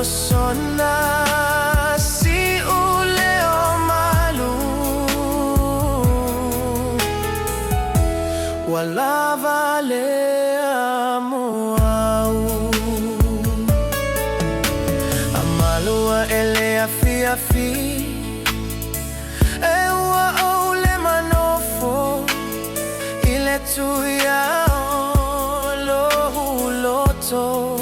sona si uleo malu wala vale amuau amalua ele afi ewa ole manofo ile tu ya lohuloto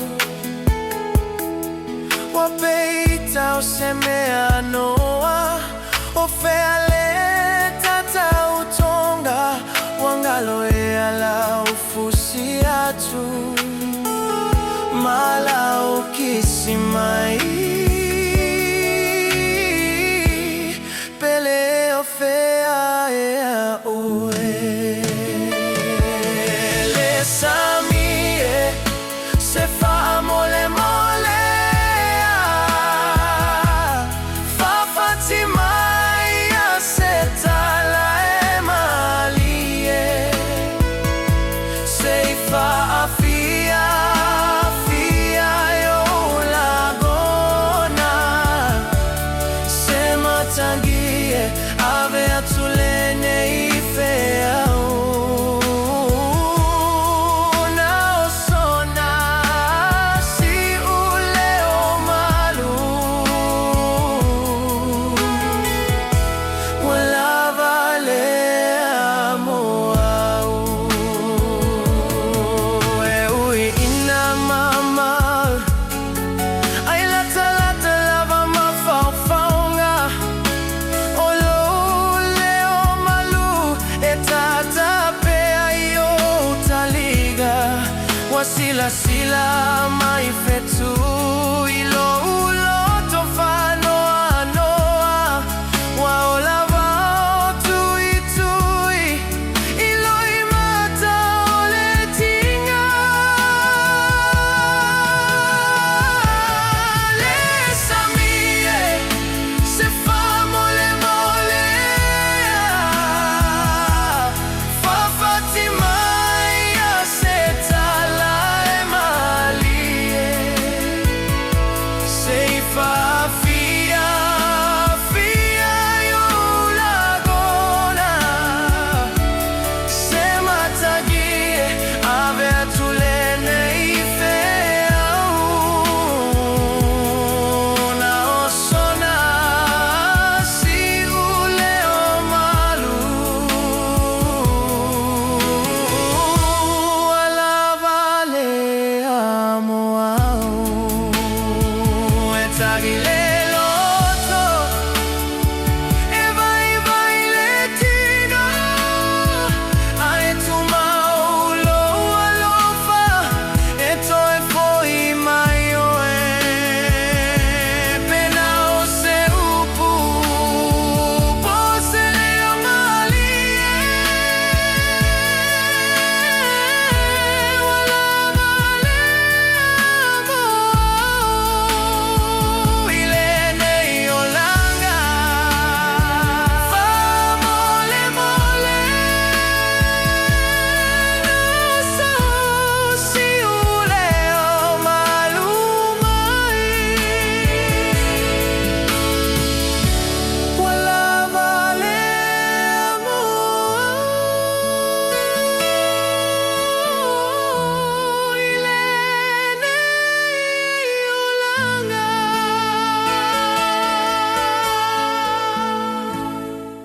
wapeita usemea noa ofeale tata utonga wangalo ala ufusiatu mala ukisimai pele ofea ea ue le samie se fa mole mole fa fatimai asetala emalie seifa afia yo lagona sema tangie ave atulene ifea sila mai fetu ilo